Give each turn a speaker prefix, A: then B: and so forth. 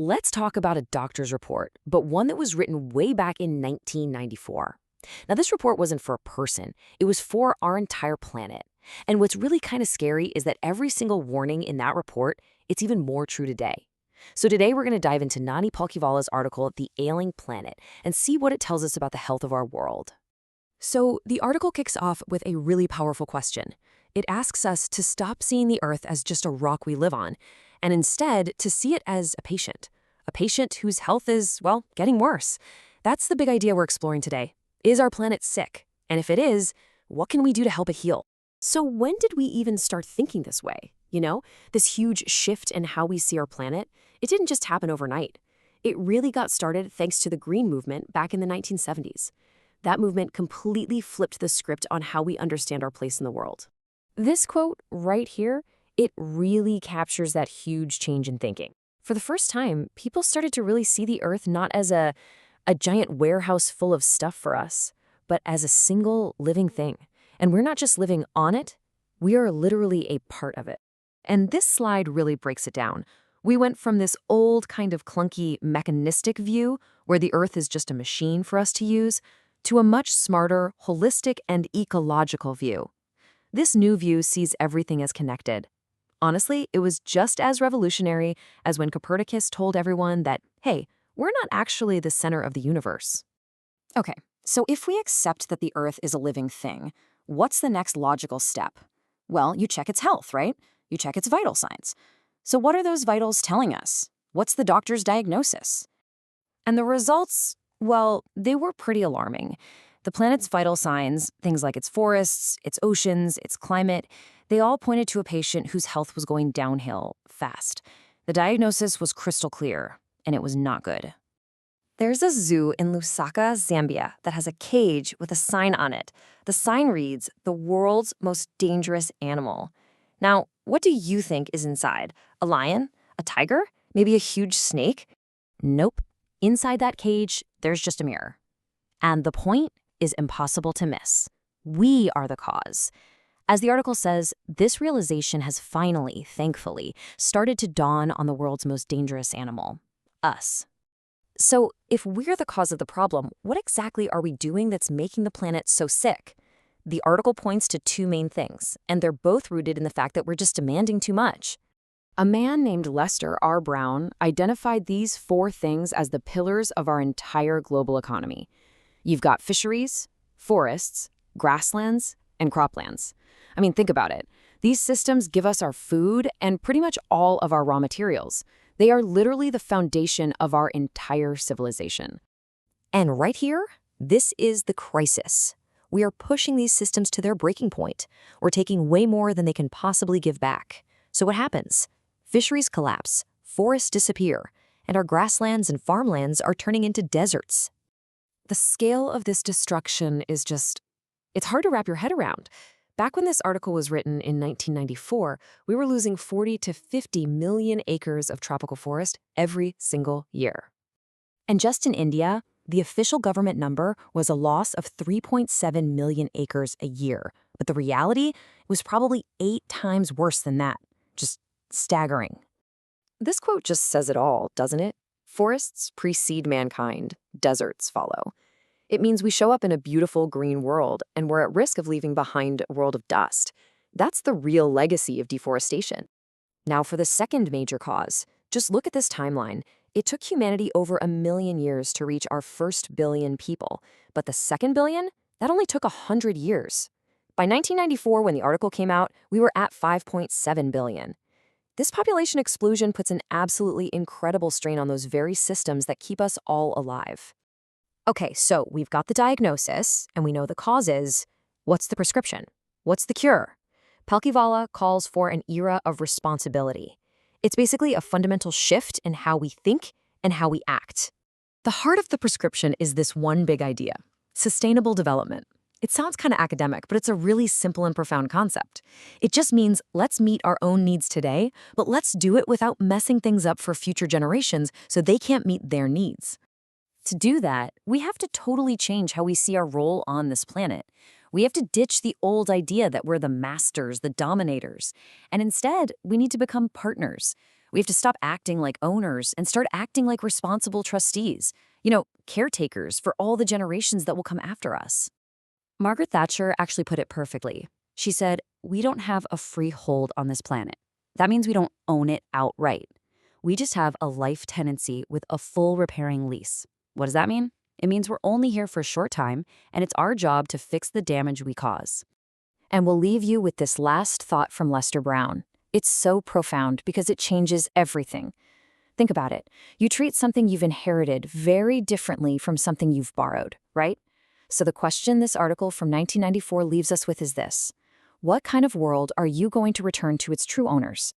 A: Let's talk about a doctor's report, but one that was written way back in 1994. Now, this report wasn't for a person. It was for our entire planet. And what's really kind of scary is that every single warning in that report, it's even more true today. So today we're going to dive into Nani Palkivala's article, The Ailing Planet, and see what it tells us about the health of our world. So the article kicks off with a really powerful question. It asks us to stop seeing the Earth as just a rock we live on, and instead to see it as a patient whose health is, well, getting worse. That's the big idea we're exploring today. Is our planet sick? And if it is, what can we do to help it heal? So when did we even start thinking this way? This huge shift in how we see our planet, it didn't just happen overnight. It really got started thanks to the Green Movement back in the 1970s. That movement completely flipped the script on how we understand our place in the world. This quote right here, it really captures that huge change in thinking. For the first time, people started to really see the Earth not as a giant warehouse full of stuff for us, but as a single living thing. And we're not just living on it, we are literally a part of it. And this slide really breaks it down. We went from this old kind of clunky mechanistic view, where the Earth is just a machine for us to use, to a much smarter, holistic, and ecological view. This new view sees everything as connected. Honestly, it was just as revolutionary as when Copernicus told everyone that, hey, we're not actually the center of the universe.
B: Okay, so if we accept that the Earth is a living thing, what's the next logical step? Well, you check its health, right? You check its vital signs. So what are those vitals telling us? What's the doctor's diagnosis? And the results, well, they were pretty alarming. The planet's vital signs, things like its forests, its oceans, its climate, they all pointed to a patient whose health was going downhill fast. The diagnosis was crystal clear, and it was not good. There's a zoo in Lusaka, Zambia, that has a cage with a sign on it. The sign reads, "The world's most dangerous animal." Now, what do you think is inside? A lion? A tiger? Maybe a huge snake? Nope. Inside that cage, there's just a mirror. And the point is impossible to miss. We are the cause. As the article says, this realization has finally, thankfully, started to dawn on the world's most dangerous animal, us. So, if we're the cause of the problem, what exactly are we doing that's making the planet so sick? The article points to two main things, and they're both rooted in the fact that we're just demanding too much. A man named Lester R. Brown identified these four things as the pillars of our entire global economy. You've got fisheries, forests, grasslands, and croplands. I mean, think about it. These systems give us our food and pretty much all of our raw materials. They are literally the foundation of our entire civilization. And right here, this is the crisis. We are pushing these systems to their breaking point. We're taking way more than they can possibly give back. So what happens? Fisheries collapse, forests disappear, and our grasslands and farmlands are turning into deserts. The scale of this destruction is it's hard to wrap your head around. Back when this article was written in 1994, we were losing 40 to 50 million acres of tropical forest every single year. And just in India, the official government number was a loss of 3.7 million acres a year. But the reality was probably 8 times worse than that. Just staggering. This quote just says it all, doesn't it? Forests precede mankind, deserts follow. It means we show up in a beautiful green world, and we're at risk of leaving behind a world of dust. That's the real legacy of deforestation. Now for the second major cause, just look at this timeline. It took humanity over 1 million years to reach our first billion people, but the second billion, that only took 100 years. By 1994, when the article came out, we were at 5.7 billion. This population explosion puts an absolutely incredible strain on those very systems that keep us all alive. Okay, so we've got the diagnosis, and we know the causes. What's the prescription? What's the cure? Palkivala calls for an era of responsibility. It's basically a fundamental shift in how we think and how we act. The heart of the prescription is this one big idea: sustainable development. It sounds kind of academic, but it's a really simple and profound concept. It just means let's meet our own needs today, but let's do it without messing things up for future generations so they can't meet their needs. To do that, we have to totally change how we see our role on this planet. We have to ditch the old idea that we're the masters, the dominators. And instead, we need to become partners. We have to stop acting like owners and start acting like responsible trustees, caretakers for all the generations that will come after us. Margaret Thatcher actually put it perfectly. She said, "We don't have a free hold on this planet. That means we don't own it outright. We just have a life tenancy with a full repairing lease." What does that mean? It means we're only here for a short time, and it's our job to fix the damage we cause. And we'll leave you with this last thought from Lester Brown. It's so profound because it changes everything. Think about it. You treat something you've inherited very differently from something you've borrowed, right? So the question this article from 1994 leaves us with is this: what kind of world are you going to return to its true owners?